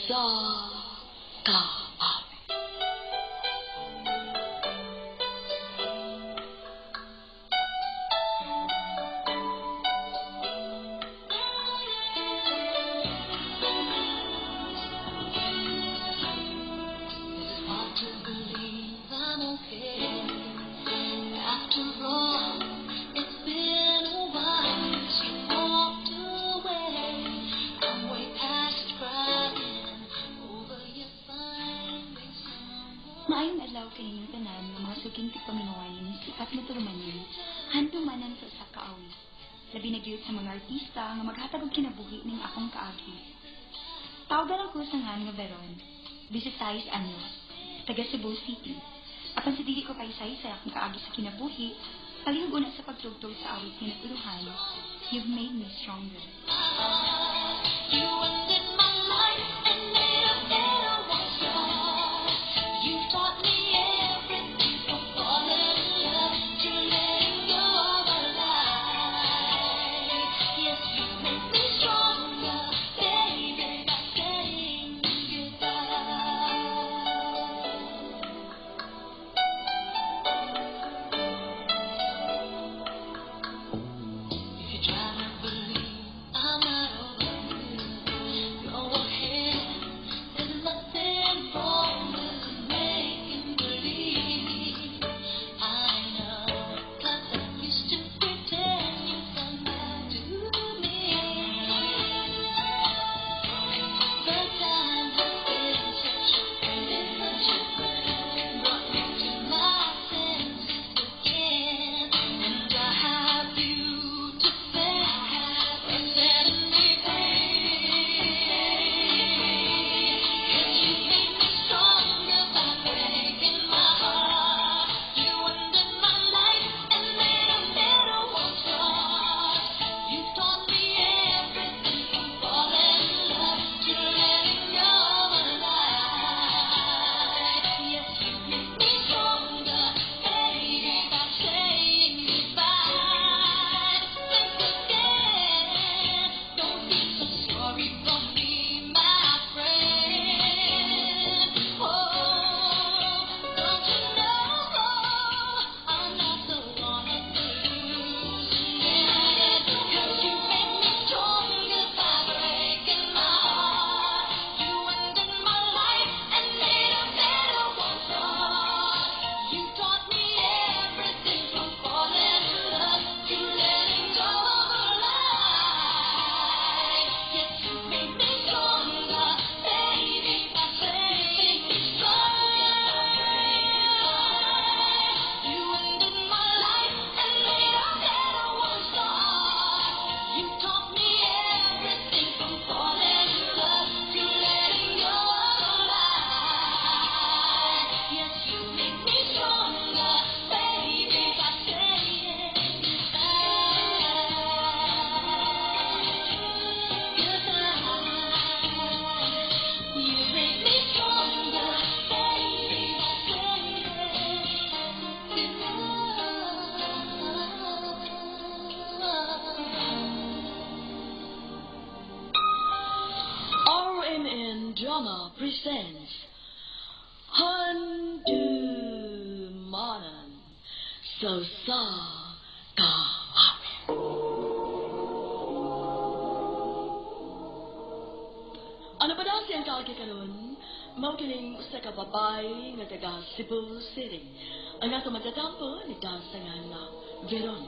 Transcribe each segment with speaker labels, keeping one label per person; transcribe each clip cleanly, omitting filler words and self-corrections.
Speaker 1: sa ka.
Speaker 2: Maayong adlaw kaninyong tanan ng mga suging tigpaminawanin, sikat mo tulumanin, handumanan sa usa ka awit. Labi na gyud sa mga artista nga maghatag og kinabuhi ning akong kaagi. Tawgan ako sa ngan nga Veron, 26 anyos, taga Cebu City. Apan sa dili ko paisay-say akong kaagi sa kinabuhi, palihog una sa pagtugtog sa awit nga natuluhan, You've Made Me Stronger.
Speaker 1: Drama presents Handumanan sa kahapon. Ano ba daw siyang kaagi karon? Maukiling usa ka babay nga taga Cebu City. Ang ato magkakampo ni dansangan na Veron.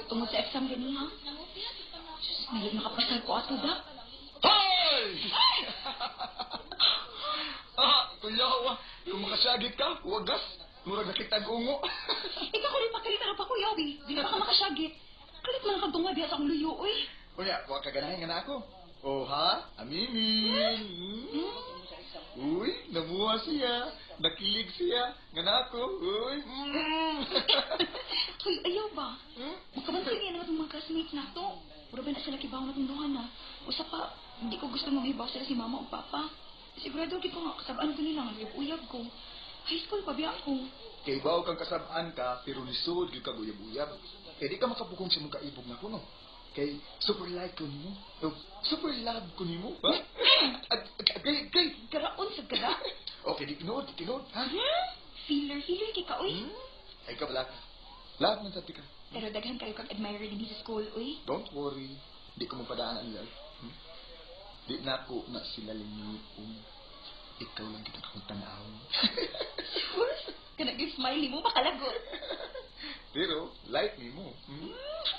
Speaker 2: Tungod sa exam gani, ha? May nakapasal ko ato da.
Speaker 3: Hoy! Kuyawa, kung makasagit ka, wagas. Murag nakita ungo.
Speaker 2: Ikaw ko rin makalita pa, Kuya Obi. Di na pa ka makasagit. Kalit man ang kadunga diya sa akong luyo, oy.
Speaker 3: Kuya, huwag kaganahin nga na ako. Oh, ha? Aminin. Uy, namuha siya. Nakilig siya. Nga na ako. Uy.
Speaker 2: Uy, ayaw ba? Makabansin niya naman mga classmates na to. Puro ba na sila kibaw na tunduhan na? Usa pa, hindi ko gusto mahibaw sila si mama o papa. Sigurado gid ko nga kasabaan ko nila nga uyab ko. High school pa biya ako.
Speaker 3: Kay baw kang kasabaan ka, pero lisod gyud kag uyab-uyab. Kay di ka makabukong sa mong kaibog na kuno. Kay super like ko nimo. Super love ko nimo. Ha? Gay.
Speaker 2: Garaon sa gara.
Speaker 3: Okay, di tinod, ha?
Speaker 2: Feeler kay ka, uy.
Speaker 3: Ay ka bala ka. Love man sa tika.
Speaker 2: Pero daghan kayo kag admirer din sa school, uy.
Speaker 3: Don't worry. Di ko mapadaan ang love. Di na ako na sila linium. Ikaw lang kita akong tanaw.
Speaker 2: Sure? Kana yung smiley mo, makalagot.
Speaker 3: Pero, like me mo.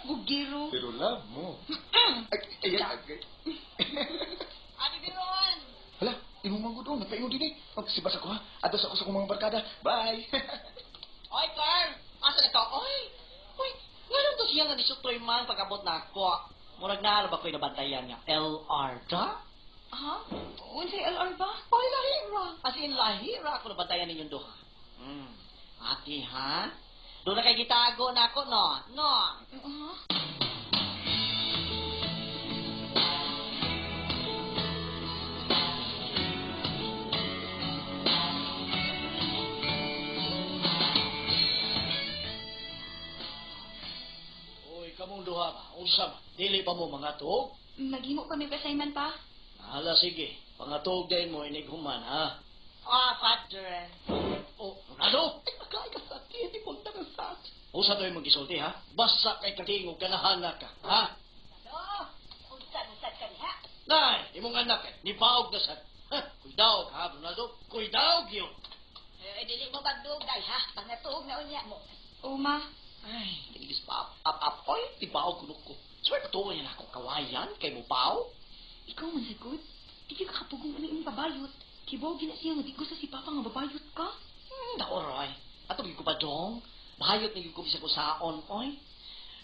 Speaker 2: Bugiro.
Speaker 3: Pero love mo. Ayan.
Speaker 4: Ate Biron!
Speaker 3: Hala, imong manggod nagpaingon din eh. Magsibas ako ha. Ados ako sa akong mga barkada. Bye.
Speaker 4: Oy, Carl! Asa na ka? Oy, ngayon to siya nga ni Sutoy man pag-abot na ako. Murag na ba ko'y nabantayan nga? LR ka?
Speaker 2: Ha? Unsay LR ba?
Speaker 4: Oy, lahira. As in, lahira ako nabantayan ninyong duha. Ate, ha? Doon na kay gitago na ako, no? No? Uy, kamong duha ba? Unsa ba? Dili pa mo mga tuog?
Speaker 2: Naghimo pa may assignment pa?
Speaker 4: Hala, sige. Pangatuog din mo, inighuman, ha? Father. Ano? Ay, makay ka sa akin. Di punta ka sa akin. Usa to yung mag-isulti, ha? Basta kay katingog ganahan ka, ha?
Speaker 2: Unsan ka niya?
Speaker 4: Nay, imong anak, nipaog na sa... Kuidaog, ha, Ronaldo? Kuidaog yun.
Speaker 2: Dili mo magdugay, ha? Pangatuog na unya mo. Uma,
Speaker 4: Ay, tigis pa up. Oy, tipaog kunok ko. Swear patuloy yan akong kawayan kay mo pao.
Speaker 2: ikaw man sagod. Di ka kapugong ano yung babayot. Kibaw gina siya nga di ko sa si Papa nga babayot ka.
Speaker 4: Naoray. Ato ko pa dong. Bayot na yung kumisa ko saon, oy.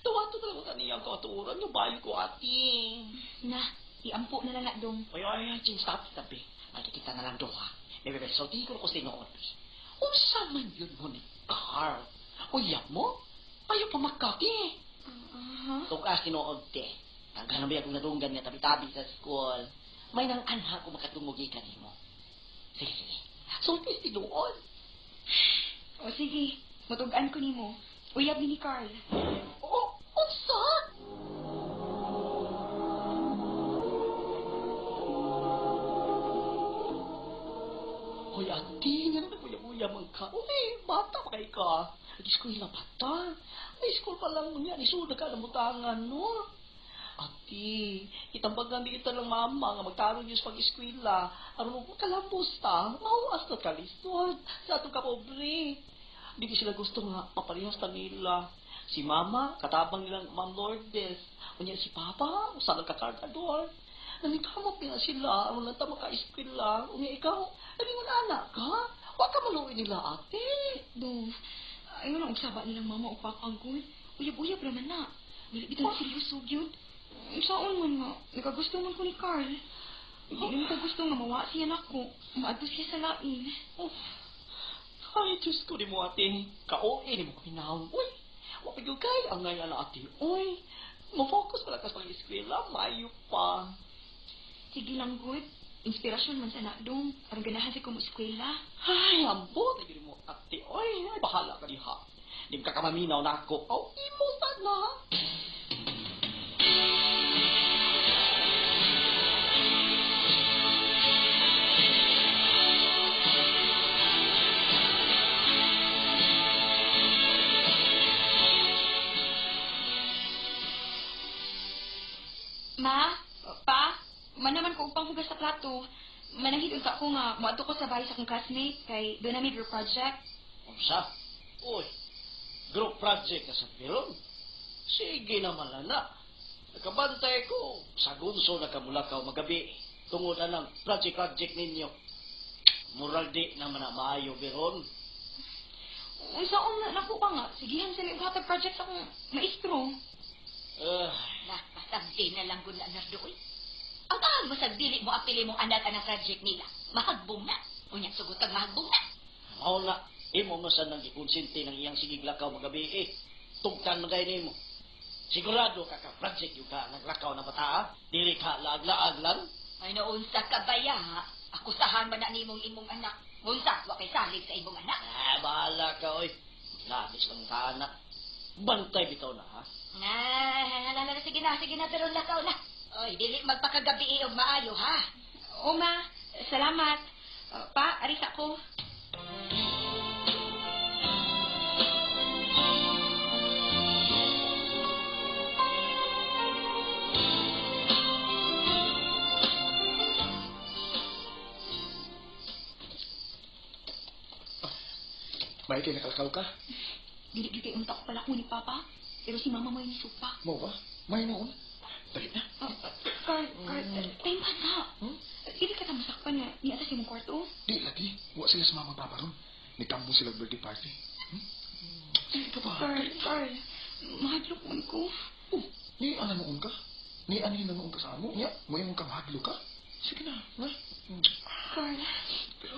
Speaker 4: Tuwato talaga kaniyang kauturan yung bayot ko, ati.
Speaker 2: Na, iampo na lang na dong.
Speaker 4: Ay, stop, tabi. Mali kita na lang do, ha? Bebe, salti ko sinood. Unsa man yun mo ni Carl? Uyap mo? Ayaw pa makaki. Tukas tinood, te. Hanggang nabi akong nadunggan nga tabi-tabi sa school. May nang anha ko makatungugi ka mo. Sige. Sulti tinood.
Speaker 2: O sige, matugaan ko nimo. Uyab ni Carl.
Speaker 4: Oh, unsa? Hoy, ati, nga naman kuya-kuya man ka. Uy, bata pa kay ka. Nag-school na bata. May school pa lang niya. Isuda ka na mutangan, no? Ati, itambagan di kita ng mama nga magtarong yung pag-eskwela. Aron mo kalambos ta, mahuas na kalisod. Sa atong kapobre. Di ko sila gusto nga maparehas ta nila. Si mama, katabang nilang Ma'am Lourdes. Unya si papa, usa nagkakargador. Nanikamot nila sila, aron lang ta maka-eskwela. Unya ikaw, nalingon anak ka? Huwag ka maluwi nila, ate.
Speaker 2: Dong, ayaw lang ugsaba nilang mama o papa ang good. Uyab-uyab naman na. Dili bitaw na seryoso yun. Saan man nga, nakagusto man ko ni Carl. Hindi naman ko gusto nga mawa siya na ko. Maadto siya sa lain.
Speaker 4: Ay, Diyos ko di mo, ate. Ka-OA ni mo kuminahon. Uy, wapigugay ang ngayon na ate. Uy, mafocus pala ka sa pag-eskwela, mayo pa.
Speaker 2: Sige lang, good. Inspirasyon man sa nakdong. Parang ganahan siya kung eskwela.
Speaker 4: Ay, ambot, ay mo, ate. Uy, ay, bahala ka diha. Di ka kamaminaw na ako. Oh, imo sana.
Speaker 2: Ma, pa, manaman ko upang hugas sa plato. Manahid unta ko nga, muadto ko sa bahay sa akong classmate kay doon namin group project.
Speaker 4: Unsa? Uy, group project ka sa Piron? Sige naman lang na. Nakabantay ko. Sa gunso na kamulakaw magabi. Tungod na ng project ninyo. Murag di naman na maayo, Piron.
Speaker 2: Saan na nako pa nga, sigihan sila yung hatag project sa akong maestro.
Speaker 5: Pasagdi na lang gud na doy. Ang kahag mo sagdili mo apili mong anak ang project nila. Mahagbong na. Unya sugutag mahagbong na.
Speaker 4: Mao na, imo mo sa nang ikonsinti ng iyang sigiglakaw magabi eh. Tugtan mo gay nimo. Sigurado ka project yung ka naglakaw na bata, dili ka laag-laag lang.
Speaker 5: Ay naunsa ka baya ha? Akusahan man na nimong imong anak. Unsa, wa kay salig sa imong anak.
Speaker 4: Bahala ka, oy. Labis lang ka, anak. Bantay bitaw na, ha?
Speaker 5: Sige na, pero lakaw na. Oy, dili magpakagabi og maayo, ha?
Speaker 2: Oma, salamat. Pa, aris ako.
Speaker 3: May kay nakalakaw ka?
Speaker 2: Dili kay untak pala ko ni Papa. Pero si Mama may nisupa.
Speaker 3: Mo ba? May noon? Dali na.
Speaker 2: Carl, time pa na. Dili ka ta masakpan nga niya sa imong kwarto.
Speaker 3: Di lagi. Wa sila sa mama papa ron. Nitambong sila birthday party. Ito ba?
Speaker 2: Carl, mahadlok man ko.
Speaker 3: Oh, ni ana noon ka? Ni ani na noon ka sa amo? Nya, mo imong kang hadlo ka? Sige na, ha?
Speaker 2: Carl.
Speaker 3: Pero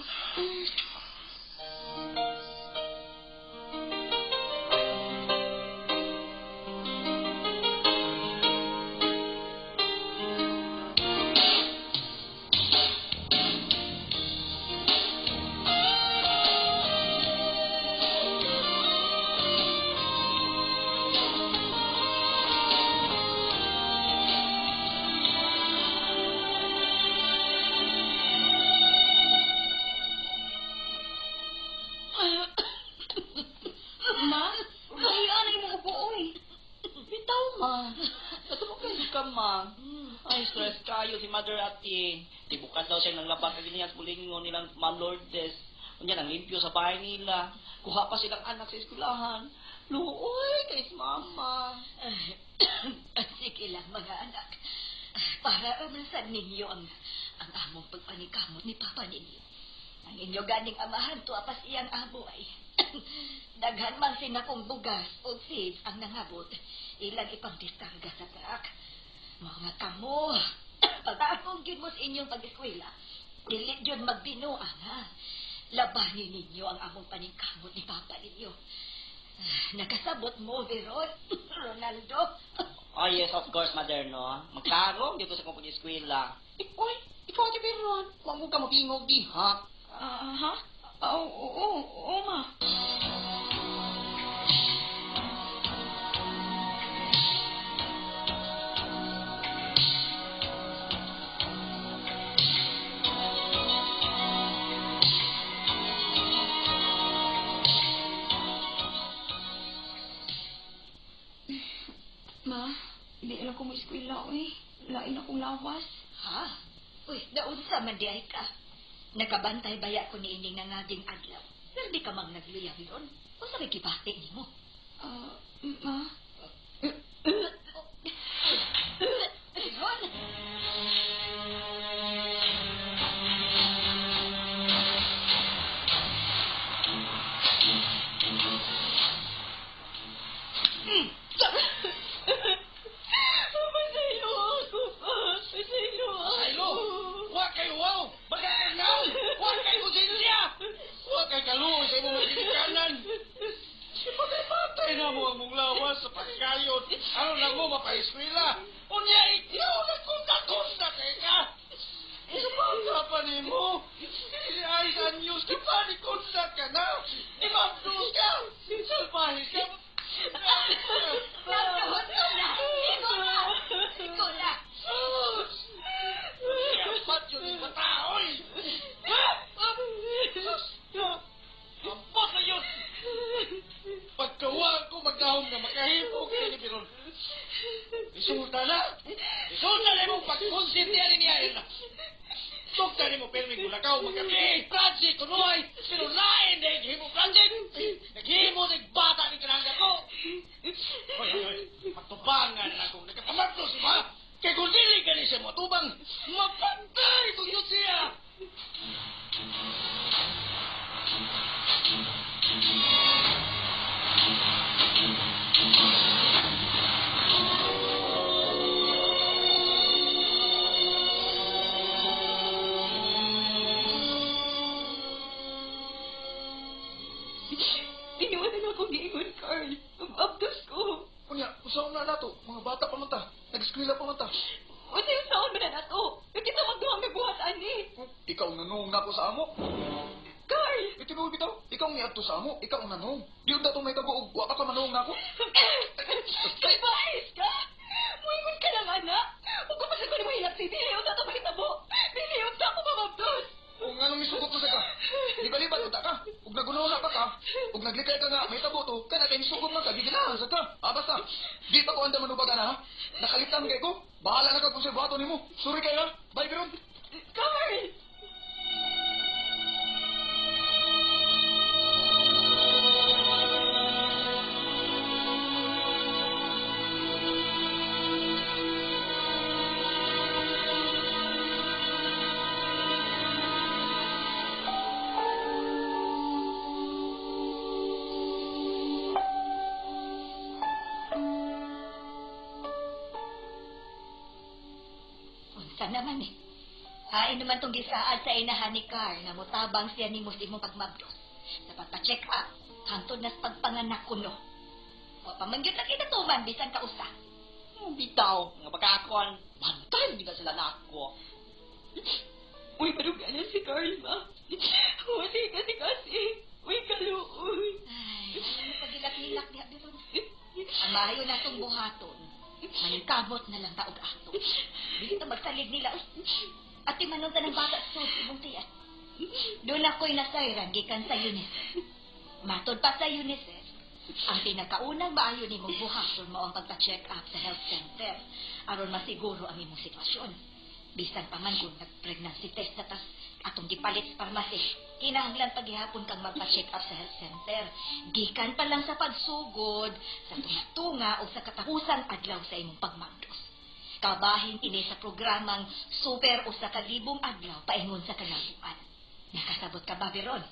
Speaker 2: Ma, kaya na imong upo, oy.
Speaker 4: Bitaw, ma. Natulugan ka, ma. Ay, stress kayo si Mother Ate. Tibukan daw siya ng labak na ganyan at bulingon nilang Ma'am Lourdes. Kunya nang limpyo sa bahay nila. Kuha pa silang anak sa eskulahan. Luoy, kay mama.
Speaker 5: Sige lang, mga anak. Para sa ninyo ang among pagpanikamot ni Papa ninyo. Ang inyo ganing amahan to apas iyang amo ay daghan man sinakong bugas o seeds ang nangabot. Ilang ipang-diskarga sa truck. Mga kamo, pag-aakong yun mo sa inyong pag-eskwela, dili yun magbinuan, ha? Labanin ninyo ang among paningkamot ni Papa ninyo. Nakasabot mo, Veron, Ronaldo.
Speaker 4: Oh, yes, of course, Mother, no? Magkarong dito sa kong pag-eskwela. Oy, ikaw, Ate Veron. Huwag mo ka mapingog di, ha?
Speaker 2: Ha? Oo, Ma. Ma, hindi alam ko may eskwela, oy. Lain akong lawas.
Speaker 5: Ha? Uy, naunsa man di ay ka. Nakabantay baya ko ni ining nangaging adlaw. Pero di ka mang nagluya, Veron. O sa may kibati ni mo?
Speaker 2: Ma?
Speaker 5: Veron!
Speaker 1: Masaylo ako, pa. Masaylo ako.
Speaker 4: Aylo! Huwag kayo wow! Baga kayo now! Huwag kayo konsensya! Huwag kayo kaluoy sa imong magigikanan! Ipatay-patay na mo ang mong lawas sa pagkayot. Ano lang mo mapahiskwila? Unya, ikaw nagkunta-kunta kay ka! Isumanga pa ni mo! Ay, sa news ka pa, ni kunta ka na! Imabdus ka! Salbahe ka!
Speaker 5: Nagkahot ko na! Ikaw na! Ikaw na!
Speaker 4: Sus! Siyapat yun yung mataoy! Sus! Ampak na yun! Pagkawag ko magdahom na makahipog ka ni Biron. Resulta na! Resulta na mong pagkonsintihan ni Ayan na! Tukta ni mo perming gulakaw magkabing project kunoy! Pero lain na yung project! Naghimo na bata ni kananga ko! Hoy! Matubangan na akong nagkakamatlo si Ma! Kaya kung dili ka ni siya matubang, mapantay kung yun siya!
Speaker 2: Iniwanan akong giingon, Carl. Abdos ko.
Speaker 3: Kunya, usaw na nato. Mga bata pa man ta. Nag-eskwela pa man ta.
Speaker 1: Unsa yung saon man na to? Kita magduhang nagbuhat ani.
Speaker 3: Ikaw nanong na ko sa amo.
Speaker 1: Carl!
Speaker 3: Itinuod bitaw, ikaw ni adto sa amo, ikaw ang nanong. Di daw to may tago, wa ka manong na ko.
Speaker 1: Sabahis ka! Muingon ka lang, anak. Huwag ka pa sa kunin mo hilap si Dili. Huwag na ito mahitabo. Dili, huwag na ako mamabdos.
Speaker 3: O nga nung misugot ko sa ka. Liba-liba unta ka. Ug nagunaw na pa ka. Ug naglikay ka nga, may tabo to. Kana kay misugot man ka, di ganahan sa ka. Basta. Di pa ko anda manubagan ha. Nakalitan kay ko. Bahala na ka kung sa buhato nimo. Sorry kay ha. Bye Biron.
Speaker 1: Carl!
Speaker 5: Unsa naman eh. Hain naman tong gisaad sa inahan ni Carl nga mutabang siya ni Muslim mong pagmabdos. Dapat pa-check up. Hantod na sa pagpanganak kuno. O pamangyot na kita tuman, bisan ka usa.
Speaker 4: Bitaw, nga pagkakuan, bantay, hindi ka sila nako.
Speaker 1: Uy, maruganan si Carl, ma. Wasi kasi. Uy, kaluoy.
Speaker 5: Ay, ano pagilak-lilak niya, Biron? Ang mayo na itong buhaton. Maningkamot na lang taog ato. Dito magsalig nila. At imanong ka ng bata sa imong tiyan. Doon ako'y nasayran, gikan sa UNICEF. Matod pa sa UNICEF, ang pinakaunang maayo ni mong buhaton mo ang pagpa-check up sa health center aron masiguro ang imong sitwasyon. Bisan pa man kung nag-pregnancy test na tas atong gipalit sa pharmacy, kinahanglan paghihapon kang magpa-check up sa health center. Gikan pa lang sa pagsugod, sa tunga-tunga o sa katapusang adlaw sa imong pagmagdos. Kabahin ini sa programang Super o sa Kalibong Adlaw paingon sa kalabuan. Nakasabot ka ba, Biron?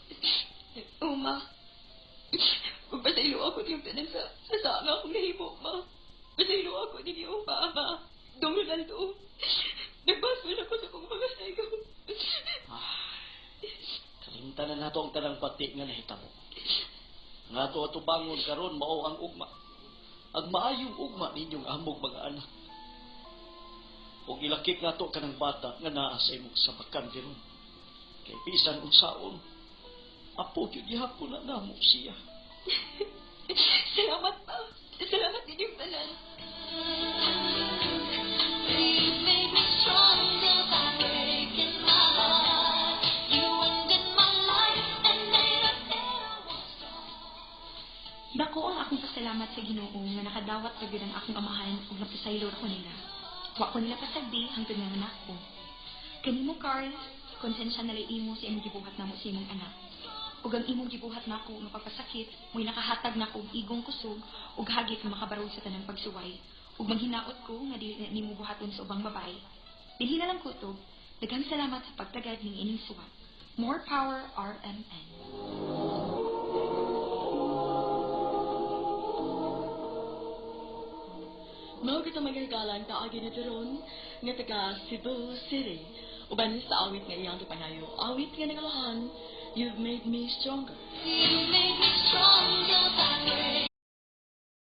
Speaker 1: Uma. Kung pasaylo ako niyong tanan sa saan akong nahimo, ma. Pasaylo ako ninyo, ma. Dumulan to. Nagbasol ako sa kong mga sayo.
Speaker 4: Kalimtan na nato ang tanang pati nga nahitabo. Nga to ato bangon karon mao ang ugma. Ang maayong ugma ninyong amog mga anak. O ilakip nga to kanang bata nga naa sa imong sabakan Biron. Kay bisan unsaon, apo yun gihapon na namo siya.
Speaker 1: Salamat, ma. Salamat ninyong tanan.
Speaker 2: Dako ang akong pasalamat sa Ginoo nga nakadawat pa gyud ang akong amahan ug napasaylo ko nila. Wa ko nila pasagdi hangtod nga anak ko. Kanimo Carl, konsensya na imo sa imong gibuhat namo sa imong anak. Ug ang imong gibuhat nako nga pagpasakit, mo'y nakahatag nako og igong kusog ug hagit nga makabarog sa tanang pagsuway. Ug manghinaot ko nga dili na nimo buhaton sa ubang babae. Dinhi na lang kutob, daghang salamat sa pagtagad ning ining suwat. More power RMN.
Speaker 1: Mao kita magagalang taagi ni Biron nga taga Cebu City. Uban sa awit nga iyang gipanayo. Awit nga nagalahan, You've made me stronger.
Speaker 6: You made me stronger by